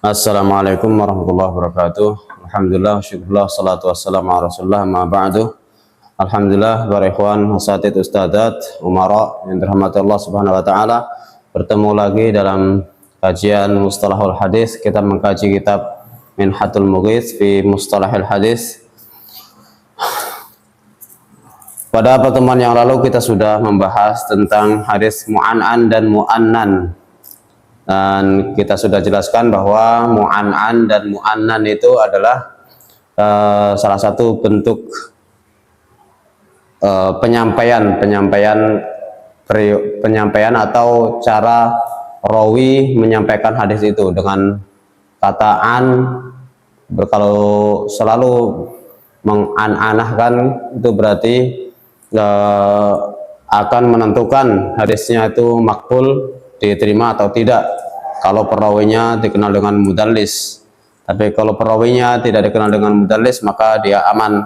Assalamualaikum warahmatullahi wabarakatuh. Alhamdulillah, syukurlah, salatu wassalamu ala rasulullah, ma ba'du. Alhamdulillah, para ikhwan, asatid, ustadzat, umara yang dirahmati Allah subhanahu wa ta'ala. Bertemu lagi dalam kajian mustalahul hadis. Kita mengkaji kitab Minhatul Mughis fi Mustalahil Hadis. Pada pertemuan yang lalu kita sudah membahas tentang hadis mu'an'an dan mu'annan. Dan kita sudah jelaskan bahwa mu'an'an dan mu'annan itu adalah salah satu bentuk penyampaian atau cara rawi menyampaikan hadis itu dengan kata an. Kalau selalu menganahkan itu berarti akan menentukan hadisnya itu makbul, diterima atau tidak kalau perawinya dikenal dengan mudallis. Tapi kalau perawinya tidak dikenal dengan mudallis, maka dia aman,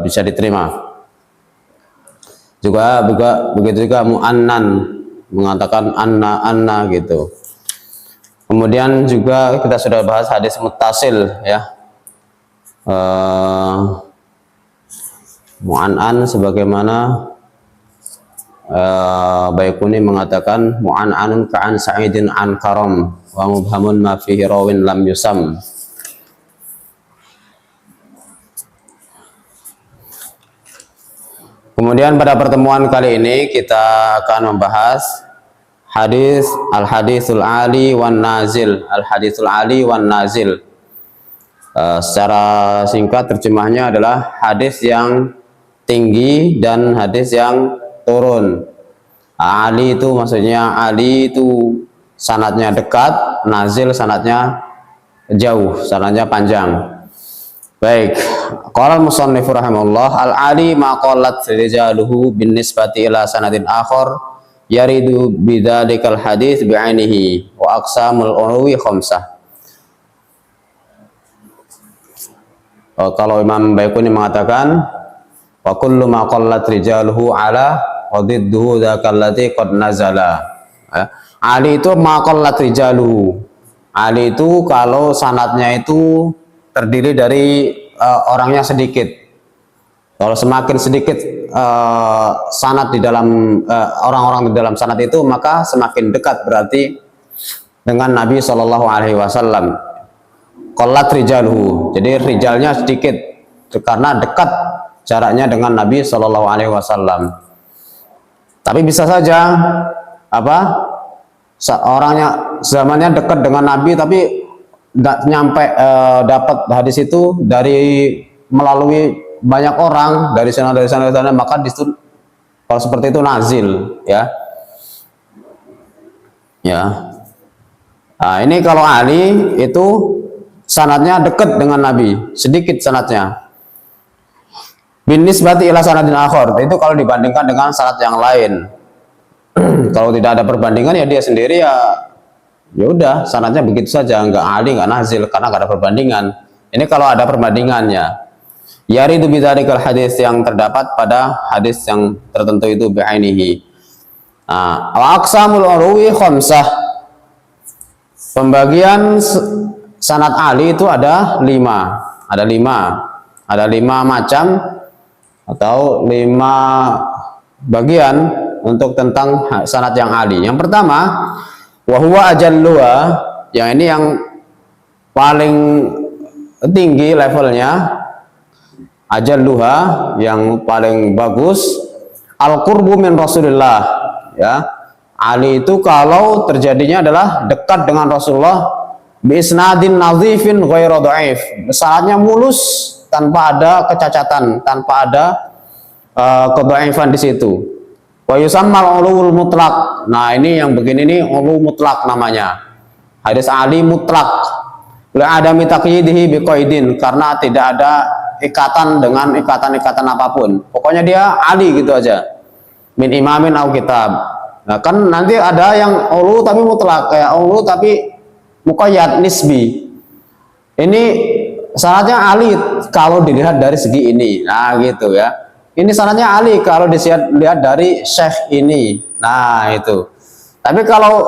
bisa diterima. Juga begitu juga mu'annan, mengatakan anna gitu. Kemudian juga kita sudah bahas hadis muttasil ya. Mu'an'an sebagaimana Baikuni mengatakan mu'an'anun ka'an sa'idin an karam wa mubhamun ma fihi rawin lam yusam. Kemudian pada pertemuan kali ini kita akan membahas al-hadisul ali wan nazil. Al-hadisul ali wan nazil, secara singkat terjemahnya adalah hadis yang tinggi dan hadis yang turun. Ali itu maksudnya ali itu sanadnya dekat, nazil sanadnya jauh, sanadnya panjang. Baik, qala al-musannif rahimahullah, al-ali ma qallat rijaluhu bin nisbati ila sanadin akhar yaridu bidzalikal hadis bi'ainihi wa aqsamul ulwi khamsah. Kalau Imam Baikuni mengatakan wa kullu ma qallat rijaluhu ala wadidduhu dzakallati qad nazala. Ali itu ma qallat rijaluhu. Ali itu kalau sanadnya itu terdiri dari orangnya sedikit. Kalau semakin sedikit sanad di dalam orang-orang di dalam sanad itu, maka semakin dekat berarti dengan Nabi Shallallahu alaihi wasallam. Qallat rijaluhu. Jadi rijalnya sedikit karena dekat jaraknya dengan Nabi Shallallahu alaihi wasallam. Tapi bisa saja orangnya zamannya dekat dengan Nabi tapi tidak nyampe dapat hadis itu melalui banyak orang dari sana, maka disitu kalau seperti itu nazil ya. Nah, ini kalau Ali itu sanadnya dekat dengan Nabi, sedikit sanadnya. Bin nisbati ila sanadin akhar, itu kalau dibandingkan dengan sanad yang lain. Kalau tidak ada perbandingan ya dia sendiri ya udah sanadnya begitu saja, nggak ali nggak nazil karena nggak ada perbandingan. Ini kalau ada perbandingannya, yaridu bidzalikal hadis, yang terdapat pada hadis yang tertentu itu bi'ainihi. Wa aqsamul urwi khamsah, pembagian sanad ali itu ada lima macam atau 5 bagian untuk tentang sanad yang ali. Yang pertama, wa huwa ajalluha, yang ini yang paling tinggi levelnya, ajalluha yang paling bagus, al-qurbu min Rasulillah ya. Ali itu kalau terjadinya adalah dekat dengan Rasulullah bi isnadin nazifin ghairu dhaif, sanadnya mulus tanpa ada kecacatan, tanpa ada kedhaifan di situ. Wa yusammal ulul mutlaq. Nah, ini yang begini nih ulu mutlak namanya. Hadis ali mutlak. La adami taqyidihi biqaidin, karena tidak ada ikatan dengan ikatan apapun. Pokoknya dia ali gitu aja. Min imamin au kitab. Nah, kan nanti ada yang ulu tapi mutlak, kayak ulu tapi muqayyad nisbi. Ini sanadnya ali kalau dilihat dari segi ini. Nah, gitu ya. Ini sanadnya ali kalau dilihat dari syekh ini. Nah, itu. Tapi kalau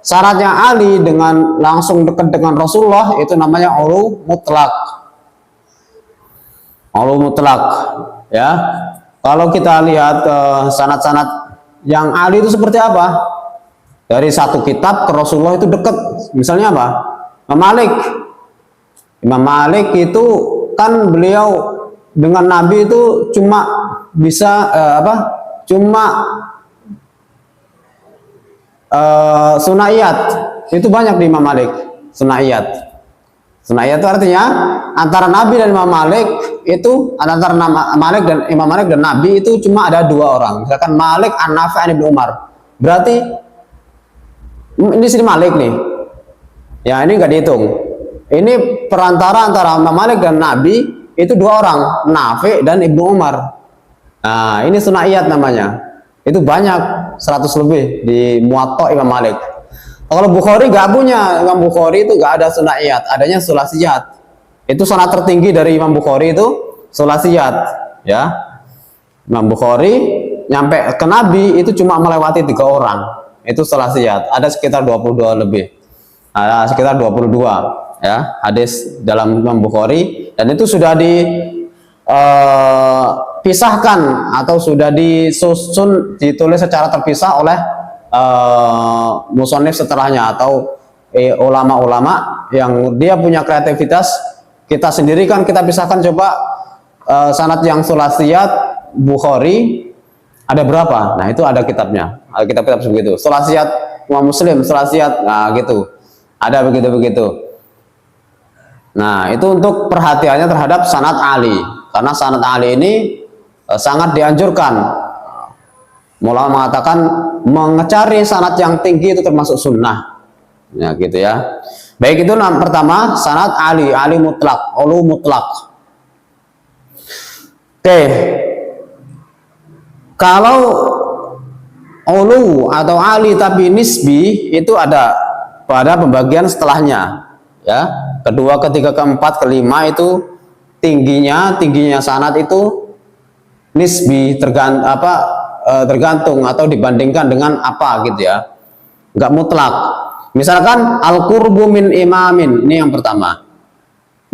syaratnya Ali dengan langsung dekat dengan Rasulullah itu namanya ulu mutlak. Ulu mutlak, ya. Kalau kita lihat sanad-sanad yang Ali itu seperti apa? Dari satu kitab ke Rasulullah itu dekat. Misalnya apa? Imam Malik. Imam Malik itu kan beliau dengan Nabi itu cuma bisa Cuma sunaiyat. Itu banyak di Imam Malik. Sunaiyat. Sunaiyat itu artinya antara Nabi dan Imam Malik itu antara Imam Malik dan Nabi itu cuma ada 2 orang. Misalkan Malik An-Nafi' an Ibnu Umar. Berarti ini sini Malik nih. Ya, ini enggak dihitung. Ini perantara antara Imam Malik dan Nabi itu 2 orang, Nafi' dan Ibnu Umar. Nah, ini sunaiyat namanya. Itu banyak, 100 lebih di Muwatta Imam Malik. Kalau Bukhari nggak punya, Imam Bukhari itu nggak ada sunaiyat, adanya sulasiyat. Itu sanad tertinggi dari Imam Bukhari itu sulasiyat, ya. Imam Bukhari nyampe ke Nabi itu cuma melewati 3 orang. Itu sulasiyat. Ada sekitar 22 lebih. Ada sekitar 22, ya, hadis dalam Imam Bukhari, dan itu sudah dipisahkan atau sudah ditulis secara terpisah oleh musonif setelahnya atau ulama-ulama yang dia punya kreativitas. Kita sendiri kan kita pisahkan, coba sanad yang sulasiyat Bukhari ada berapa? Nah, itu ada kitabnya, ada kitab-kitab sebegitu. Sulasiyat Imam Muslim, sulasiyat, nah gitu, ada begitu-begitu. Nah, itu untuk perhatiannya terhadap sanad Ali, karena sanad Ali ini sangat dianjurkan. Mulai mengatakan mengecari sanad yang tinggi itu termasuk sunnah, ya gitu ya. Baik, itu pertama sanad Ali mutlak, ulu mutlak. Oke, kalau ulu atau Ali tapi nisbi itu ada pada pembagian setelahnya, ya. Kedua, ketiga, keempat, kelima itu tingginya sanad itu nisbi, tergantung atau dibandingkan dengan apa gitu ya, nggak mutlak. Misalkan al-qurbu min imamin, ini yang pertama,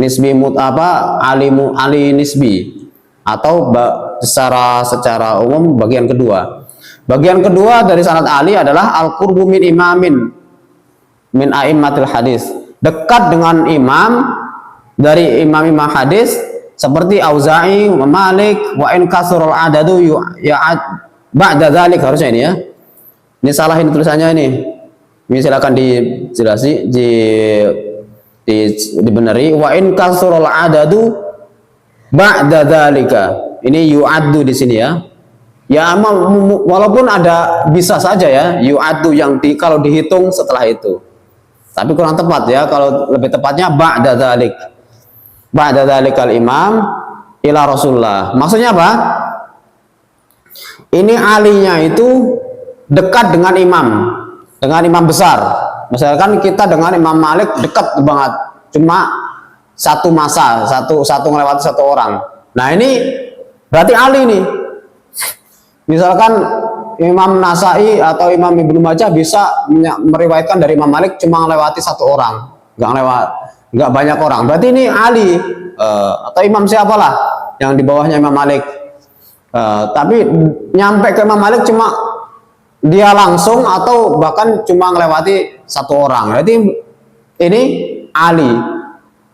nisbi ali nisbi, atau secara umum bagian kedua dari sanad Ali adalah al-qurbu min imamin min a'immatil hadis, dekat dengan imam dari imam hadis seperti Auza'i, Malik, wa in kasrul adadu ba'da dzalik, harusnya ini ya. Ini salah ini tulisannya ini. Ini silakan dijelasi, dibeneri. Wa in kasrul adadu ba'da dzalika. Ini yu'addu di sini ya. Ya, walaupun ada bisa saja ya yu'addu yang kalau dihitung setelah itu. Tapi kurang tepat ya, kalau lebih tepatnya ba'da dzalik. Ba'da dzalikal imam ila Rasulullah. Maksudnya apa? Ini alinya itu dekat dengan imam besar. Misalkan kita dengan Imam Malik dekat banget, cuma satu masa, satu melewati satu orang. Nah, ini berarti ali nih. Misalkan Imam Nasai atau Imam Ibnu Majah bisa meriwayatkan dari Imam Malik cuma melewati satu orang, nggak banyak orang. Berarti ini ali, atau imam siapalah yang di bawahnya Imam Malik. Tapi nyampe ke Imam Malik cuma dia langsung atau bahkan cuma melewati satu orang. Berarti ini ali.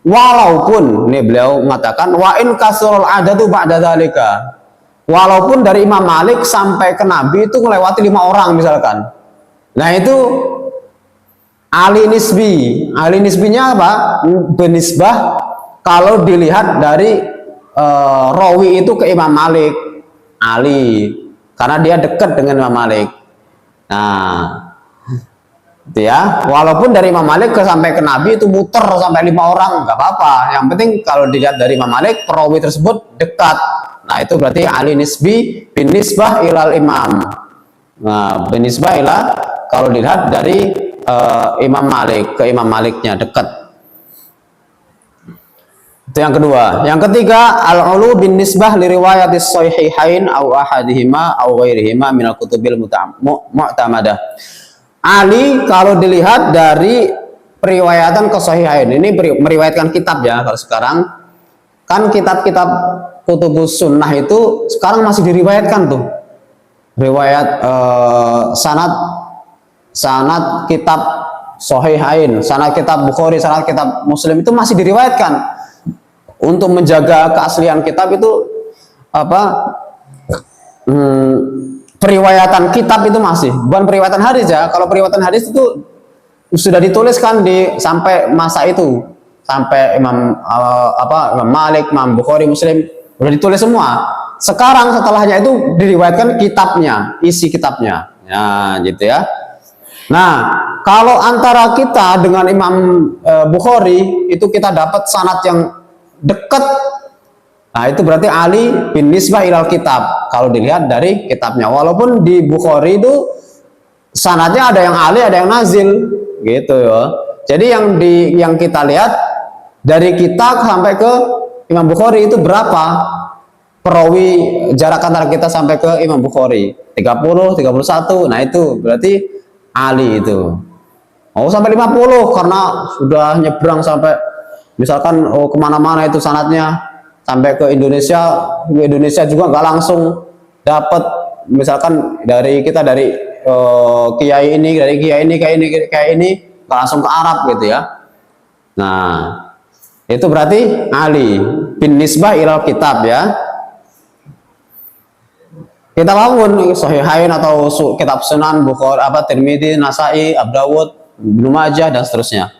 Walaupun ini beliau mengatakan wa in kasrul adadu ba'da dzalika. Walaupun dari Imam Malik sampai ke Nabi itu melewati 5 orang misalkan. Nah, itu ali nisbi. Ali nisbinya apa? Benisbah kalau dilihat dari rawi itu ke Imam Malik. Ali, karena dia dekat dengan Imam Malik. Nah, itu ya. Walaupun dari Imam Malik sampai ke Nabi itu muter sampai 5 orang, nggak apa-apa. Yang penting kalau dilihat dari Imam Malik, perawi tersebut dekat. Nah, itu berarti ali nisbi bin nisbah ilal imam. Nah, bin nisbah ila kalau dilihat dari Imam Malik ke Imam Maliknya dekat. Itu yang kedua. Yang ketiga, al-ulu bin nisbah li riwayatis shahihain aw ahadihima aw ghairihima minal kutubil mu'tamadah. Ali kalau dilihat dari periwayatan kesahihain, ini meriwayatkan kitab ya. Kalau sekarang kan kitab-kitab kutubus sunnah itu sekarang masih diriwayatkan tuh, riwayat sanad sanad kitab sahihain, sanad kitab Bukhari, sanad kitab Muslim itu masih diriwayatkan. Untuk menjaga keaslian kitab itu apa, periwayatan kitab itu masih, bukan periwayatan hadis ya. Kalau periwayatan hadis itu sudah dituliskan di sampai masa itu, sampai Imam Imam Malik, Imam Bukhari, Muslim sudah ditulis semua. Sekarang setelahnya itu diriwayatkan kitabnya, isi kitabnya. Ya, gitu ya. Nah, kalau antara kita dengan Imam Bukhari itu kita dapat sanad yang dekat. Nah, itu berarti Ali bin nisbah ilal kitab. Kalau dilihat dari kitabnya, walaupun di Bukhari itu sanadnya ada yang Ali, ada yang nazil, gitu ya. Jadi yang kita lihat dari kita sampai ke Imam Bukhari itu berapa perawi, jarak antara kita sampai ke Imam Bukhari? 30, 31. Nah, itu berarti Ali itu. Oh, sampai 50 karena sudah nyebrang sampai misalkan kemana-mana itu sanadnya, sampai ke Indonesia juga nggak langsung dapat, misalkan dari kita dari kiai ini, dari kiai ini, kiai ini nggak langsung ke Arab gitu ya. Nah, itu berarti Ali bin nisbah ilal kitab ya. Kita bangun sahihain atau kitab Sunan, Bukhari, Tirmidzi, Nasai, Abu Dawud, Ibnu Majah dan seterusnya.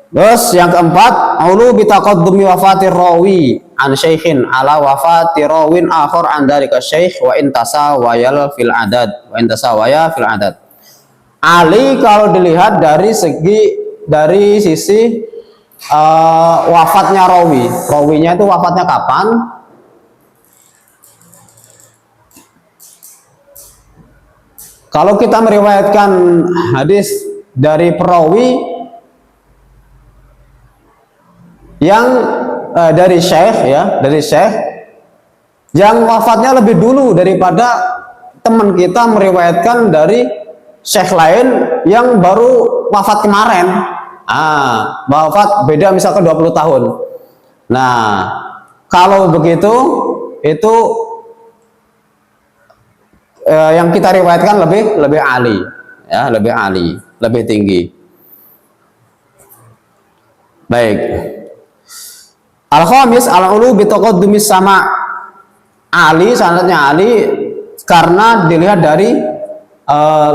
Terus yang keempat, aulu bitaqaddumi wafatir rawi an syaikhin ala wafati rawin akhar an dzalika syaikh wa in tasawayal fil adad, wa in tasawaya fil adad. Ali kalau dilihat dari sisi wafatnya rawi. Rawinya itu wafatnya kapan? Kalau kita meriwayatkan hadis dari perawi yang dari syekh ya, dari syekh yang wafatnya lebih dulu daripada teman kita meriwayatkan dari syekh lain yang baru wafat kemarin. Wafat beda misalkan 20 tahun. Nah, kalau begitu itu yang kita riwayatkan lebih ali ya, lebih ali, lebih tinggi. Baik. Al-khamis al-ulu bitaqaddumis sama. Ali, sanadnya Ali karena dilihat dari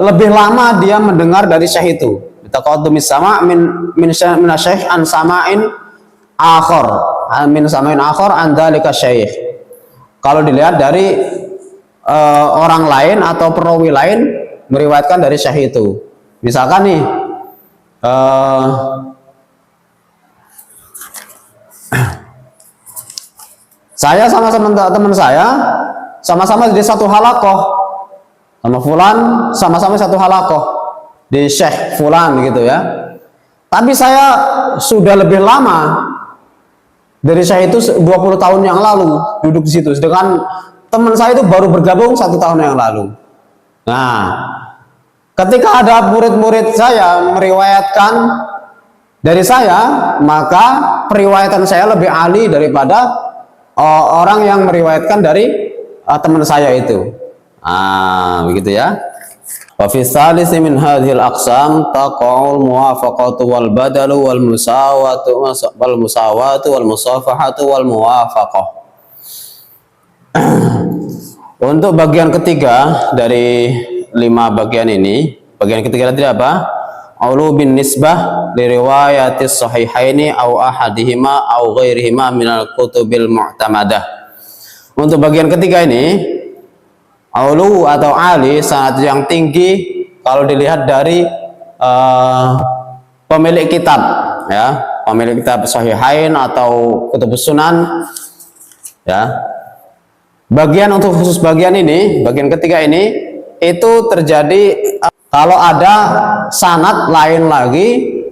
lebih lama dia mendengar dari syekh itu. Bitaqaddumis sama min syekh an sama'in akhar, min sama'in akhar an dzalika syekh. Kalau dilihat dari orang lain atau perawi lain meriwayatkan dari syekh itu. Misalkan nih saya sama teman saya sama-sama di satu halakoh sama fulan, sama-sama satu halakoh di syekh fulan gitu ya. Tapi saya sudah lebih lama dari syekh itu 20 tahun yang lalu duduk di situ, sedangkan teman saya itu baru bergabung 1 tahun yang lalu. Nah, ketika ada murid-murid saya meriwayatkan dari saya, maka periwayatan saya lebih ahli daripada orang yang meriwayatkan dari teman saya itu. Begitu ya. Wa fi tsalits min hadhil aqsam taqaul muwafaqatu wal badalu wal musawatu wal musafahatu wal muwafaqah. Untuk bagian ketiga dari 5 bagian ini, bagian ketiga tadi apa? Aulu bin nisbah li riwayatis sahihaini au ahadihima au ghairihima minal kutubil mu'tamadah. Untuk bagian ketiga ini, aulu atau ali sanad yang tinggi kalau dilihat dari pemilik kitab ya, pemilik kitab sahihain atau kutubus sunan ya. Bagian untuk khusus bagian ini, bagian ketiga ini itu terjadi kalau ada sanad lain lagi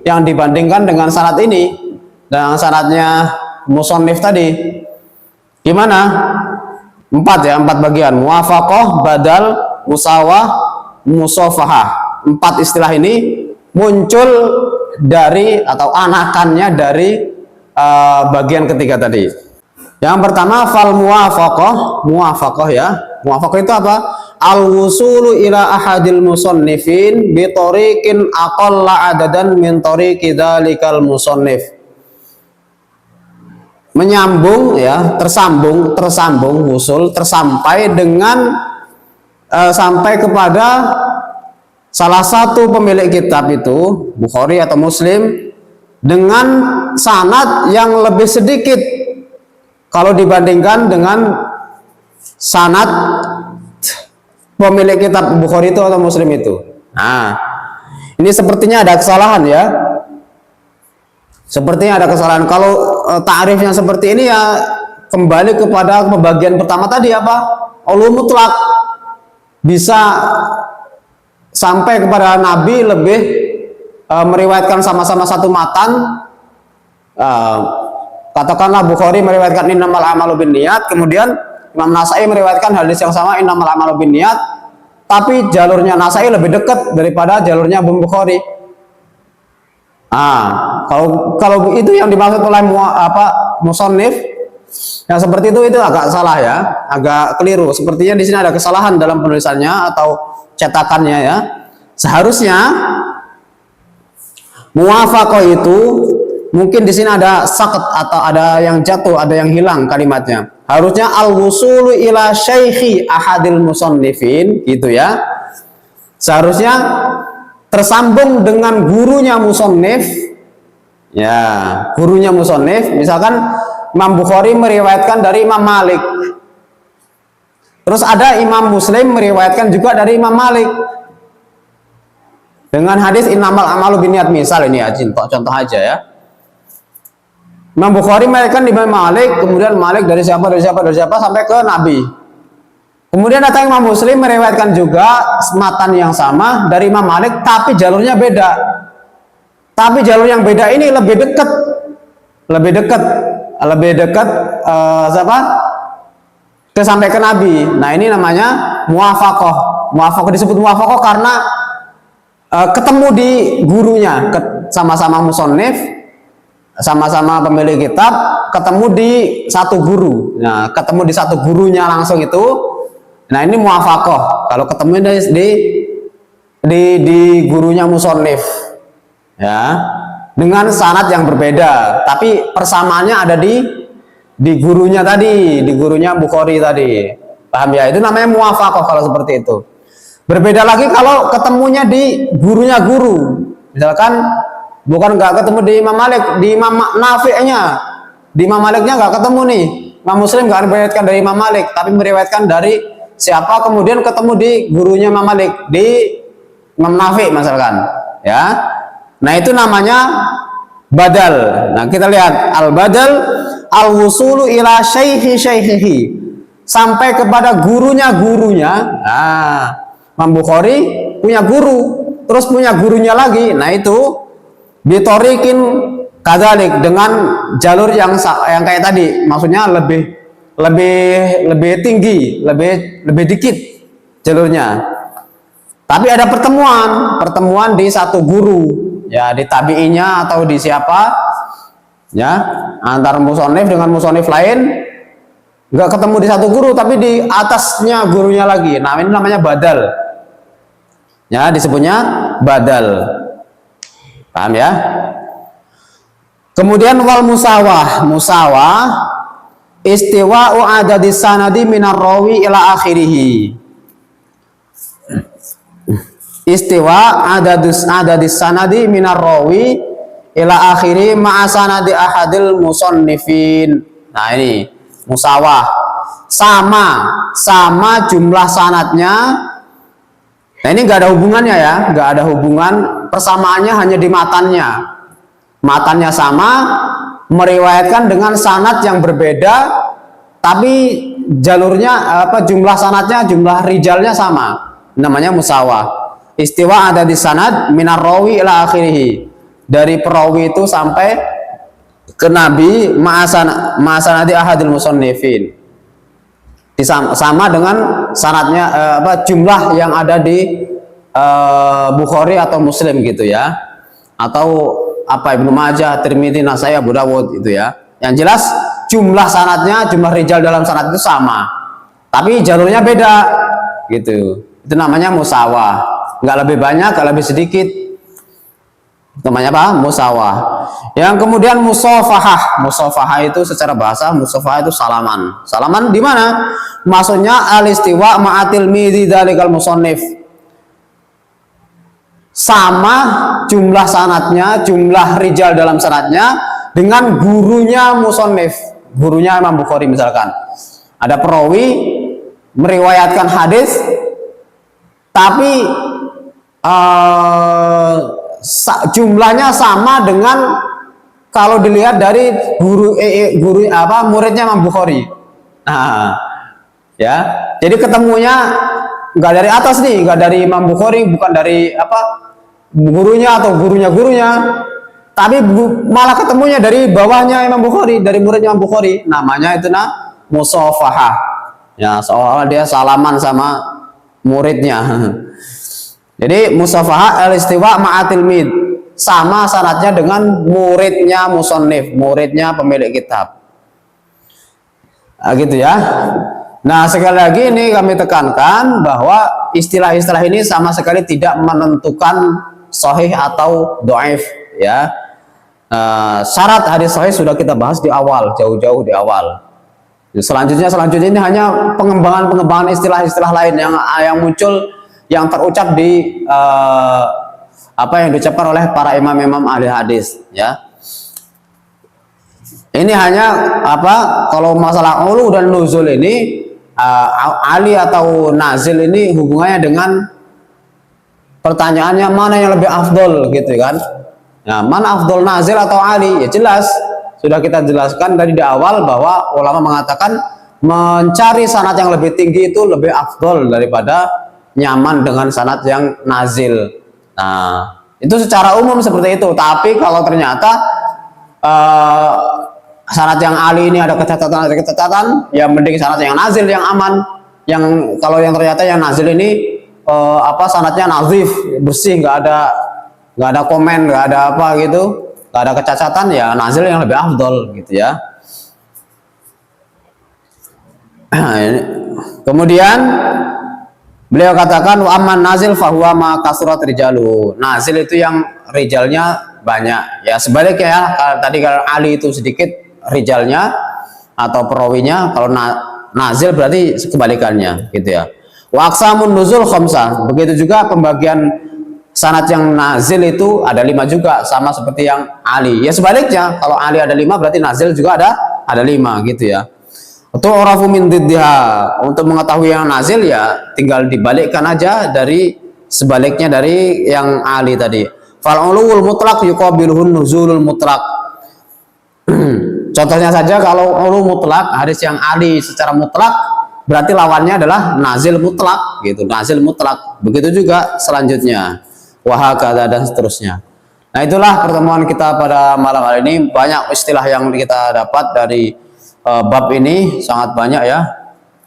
yang dibandingkan dengan sanad ini, dengan sanadnya musannif tadi. Gimana? 4 ya, 4 bagian. Muwafaqah, badal, musawah, musafahah. empat istilah ini muncul dari atau anakannya dari bagian ketiga tadi. Yang pertama fal muwafaqah ya. Muwafaqah itu apa? Al-wusulu ila ahadil musannifin bi tariqin aqalla adadan min tariqi dzalikal musannif. Menyambung ya, tersambung, wusul, tersampai dengan sampai kepada salah satu pemilik kitab itu, Bukhari atau Muslim, dengan sanad yang lebih sedikit kalau dibandingkan dengan sanad pemilik kitab Bukhari itu atau Muslim itu. Nah, ini sepertinya ada kesalahan ya. Sepertinya ada kesalahan. Kalau ta'rifnya seperti ini ya kembali kepada pembagian pertama tadi apa? Ulum mutlak. Bisa sampai kepada Nabi lebih meriwayatkan sama-sama satu matan. Katakanlah Bukhari meriwayatkan innamal a'malu binniyat, kemudian Imam Nasai meriwayatkan hadis yang sama innamal a'malu binniyat, tapi jalurnya Nasai lebih dekat daripada jalurnya Bukhari. Kalau itu yang dimaksud oleh musannif yang seperti itu agak salah ya, agak keliru. Sepertinya di sini ada kesalahan dalam penulisannya atau cetakannya ya. Seharusnya muwafaqah itu mungkin di sini ada sakit atau ada yang jatuh, ada yang hilang kalimatnya. Harusnya al-wusulu ila syaikhi ahadil musannifin gitu ya. Seharusnya tersambung dengan gurunya musannif. Ya, gurunya musannif, misalkan Imam Bukhari meriwayatkan dari Imam Malik. Terus ada Imam Muslim meriwayatkan juga dari Imam Malik. Dengan hadis innamal a'malu binniyat, misal ini ya, contoh aja ya. Imam Bukhari meriwayatkan di Imam Malik, kemudian Malik dari siapa sampai ke Nabi. Kemudian datang Imam Muslim meriwayatkan juga matan yang sama dari Imam Malik, tapi jalurnya beda. Tapi jalur yang beda ini lebih dekat sampai ke Nabi. Nah, ini namanya muwafaqah. Muwafaqah disebut muwafaqah karena ketemu di gurunya, sama-sama musannif, sama-sama pemilik kitab, ketemu di satu guru. Nah, ketemu di satu gurunya langsung itu. Nah, ini muwafaqah. Kalau ketemu di gurunya musannif, ya, dengan sanad yang berbeda, tapi persamaannya ada di gurunya tadi, di gurunya Bukhari tadi. Paham ya? Itu namanya muwafaqah kalau seperti itu. Berbeda lagi kalau ketemunya di gurunya guru. Misalkan bukan nggak ketemu di Imam Malik, di Imam Nafi'-nya, di Imam Maliknya nggak ketemu nih. Imam Muslim nggak meriwayatkan dari Imam Malik, tapi meriwayatkan dari siapa, kemudian ketemu di gurunya Imam Malik, di Imam Nafi' misalkan, ya. Nah, itu namanya badal. Nah, kita lihat al-badal al-wusulu ila syaihi sampai kepada gurunya. Nah, Imam Bukhari punya guru, terus punya gurunya lagi. Nah, itu bitorikin kadzalik, dengan jalur yang kayak tadi, maksudnya lebih tinggi, lebih dikit jalurnya. Tapi ada pertemuan di satu guru, ya, di tabi'inya atau di siapa, ya, antara musannif dengan musannif lain, nggak ketemu di satu guru, tapi di atasnya gurunya lagi. Nah, ini namanya badal, ya, disebutnya badal. Paham ya? Kemudian wal musawah istiwa'u adadis sanadi minar rawi ila akhirih. Istiwa adadis sanadi minar rawi ila akhiri ma'a sanadi ahadil musannifin. Nah, ini musawah, sama jumlah sanadnya. Nah, ini nggak ada hubungannya ya, nggak ada hubungan, persamaannya hanya di matannya sama, meriwayatkan dengan sanad yang berbeda, tapi jalurnya jumlah sanadnya, jumlah rijalnya sama, namanya musawah. Istiwa ada di sanad minar rawi ila akhirih, dari perawi itu sampai ke Nabi ma'asanadi ahadil musannifin, sama dengan sanadnya jumlah yang ada di Bukhari atau Muslim gitu ya, atau apa Ibnu Majah, Tirmidzi, Nasai, Abu Dawud itu ya. Yang jelas jumlah sanadnya, jumlah rijal dalam sanad itu sama, tapi jalurnya beda gitu. Itu namanya musawah, nggak lebih banyak, nggak lebih sedikit. Namanya apa? Musawah. Yang kemudian musafahah. Musafahah itu secara bahasa, musafahah itu salaman. Salaman di mana? Maksudnya al-istiwa ma'atil midzi dzalikal musannif. Sama jumlah sanatnya, jumlah rijal dalam sanatnya dengan gurunya musannif, gurunya Imam Bukhari misalkan. Ada perawi meriwayatkan hadis tapi jumlahnya sama dengan kalau dilihat dari guru muridnya Imam Bukhari. Nah, ya. Jadi ketemunya nggak dari atas nih, nggak dari Imam Bukhari, bukan dari gurunya atau gurunya, tapi malah ketemunya dari bawahnya Imam Bukhari, dari muridnya Imam Bukhari. Namanya itu musafahah. Ya, seolah dia salaman sama muridnya. Jadi musafahah al-istiwa ma'atil mid, sama sanadnya dengan muridnya musannif, muridnya pemilik kitab. Nah, gitu ya. Nah, sekali lagi ini kami tekankan bahwa istilah-istilah ini sama sekali tidak menentukan sahih atau dhaif ya. Syarat hadis sahih sudah kita bahas di awal, jauh-jauh di awal. Selanjutnya ini hanya pengembangan istilah-istilah lain yang muncul, yang terucap di yang diucapkan oleh para imam-imam ahli hadis ya. Ini hanya kalau masalah ulu dan nuzul ini ali atau nazil ini hubungannya dengan pertanyaannya mana yang lebih afdol gitu kan. Nah, mana afdol nazil atau ali? Ya jelas sudah kita jelaskan tadi di awal bahwa ulama mengatakan mencari sanad yang lebih tinggi itu lebih afdol daripada nyaman dengan sanad yang nazil. Nah, itu secara umum seperti itu. Tapi kalau ternyata sanad yang ali ini ada kecacatan, ya mending sanad yang nazil yang aman. Yang kalau yang ternyata yang nazil ini sanadnya nazif, bersih, nggak ada komen, nggak ada apa gitu, nggak ada kecacatan, ya nazil yang lebih afdol gitu ya. Kemudian beliau katakan wa amman nazil fahuwa ma kasurat rijalu. Nazil itu yang rijalnya banyak. Ya sebaliknya ya, tadi kalau ali itu sedikit rijalnya atau perawinya, kalau nazil berarti kebalikannya gitu ya. Wa aqsamun nuzul khamsah. Begitu juga pembagian sanad yang nazil itu ada 5 juga, sama seperti yang ali. Ya sebaliknya, kalau ali ada 5 berarti nazil juga ada 5 gitu ya. Atau orafu min diddiha, untuk mengetahui yang nazil ya tinggal dibalikkan aja dari sebaliknya dari yang ali tadi. Fal ulul mutlaq yuqabiluhun nuzulul mutlaq. Contohnya saja kalau ulul mutlaq, hadis yang ali secara mutlak, berarti lawannya adalah nazil mutlak gitu, nazil mutlak. Begitu juga selanjutnya, wahakadha dan seterusnya. Nah, itulah pertemuan kita pada malam hari ini. Banyak istilah yang kita dapat dari bab ini, sangat banyak ya.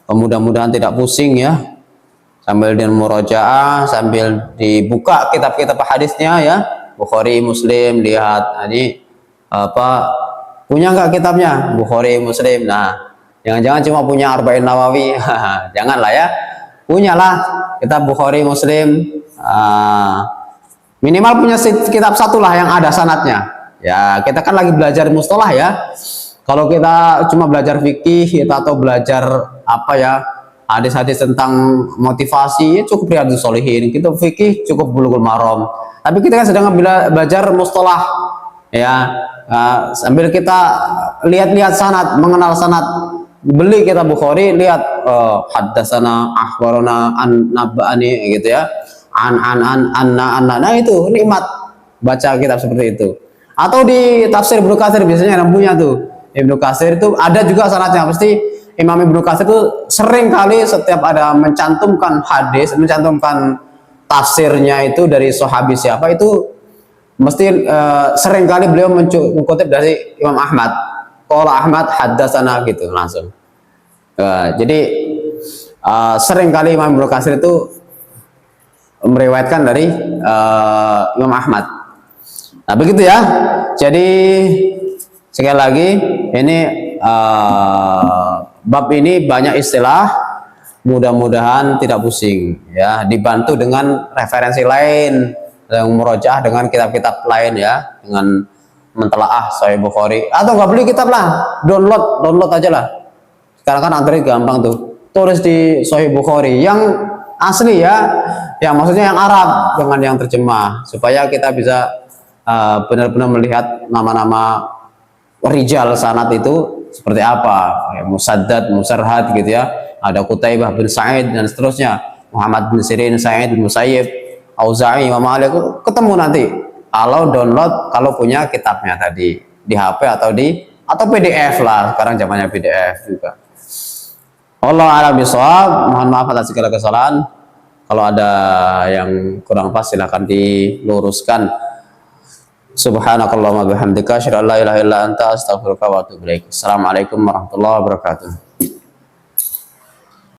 Mudah-mudahan tidak pusing ya, sambil dengan murojaah, sambil dibuka kitab-kitab hadisnya ya, Bukhari, Muslim, lihat ini punya nggak kitabnya Bukhari, Muslim. Nah, jangan-jangan cuma punya Arba'in Nawawi. Janganlah ya, punyalah kitab Bukhari, Muslim, minimal punya kitab satu lah yang ada sanadnya ya. Kita kan lagi belajar mustalah ya. Kalau kita cuma belajar fikih atau belajar hadis-hadis tentang motivasi, ya cukup Riyadhus Shalihin. Kita fikih cukup Bulughul Maram. Tapi kita kan sedang belajar mustalah ya. Sambil kita lihat-lihat sanad, mengenal sanad. Beli kitab Bukhari, lihat haddatsana, akhbarana, an nabani gitu ya. Nah itu nikmat baca kitab seperti itu. Atau di tafsir Ibnu Katsir biasanya yang punya tuh. Ibnu Katsir itu ada juga sanadnya. Pasti Imam Ibnu Katsir itu sering kali setiap ada mencantumkan hadis, mencantumkan tafsirnya itu dari sahabi siapa, itu mesti sering kali beliau mengutip dari Imam Ahmad. Qala Ahmad haddatsana gitu langsung. Jadi sering kali Imam Ibnu Katsir itu meriwayatkan dari Imam Ahmad. Nah begitu ya. Jadi sekali lagi ini bab ini banyak istilah, mudah-mudahan tidak pusing ya, dibantu dengan referensi lain yang murojaah dengan kitab-kitab lain ya, dengan mentelaah Sahih Bukhari, atau nggak beli kitab lah, download aja lah. Sekarang kan Android gampang tuh, tulis di Sahih Bukhari yang asli ya, yang maksudnya yang Arab dengan yang terjemah, supaya kita bisa benar-benar melihat nama-nama rijal sanad itu seperti apa, kayak Musaddad, Musarhad gitu ya, ada Qutaibah bin Sa'id dan seterusnya, Muhammad bin Sirin, Sa'id bin Musayyib, Auza'i, Imam Malik, ketemu nanti kalau download, kalau punya kitabnya tadi di HP atau PDF lah, sekarang zamannya PDF juga. Allah a'lam bishawab. Mohon maaf atas segala kesalahan. Kalau ada yang kurang pas silahkan diluruskan. Subhanakallahumma bihamdika asyhadu an la ilaha illa anta astaghfiruka wa atubu ilaik. Assalamualaikum warahmatullahi wabarakatuh.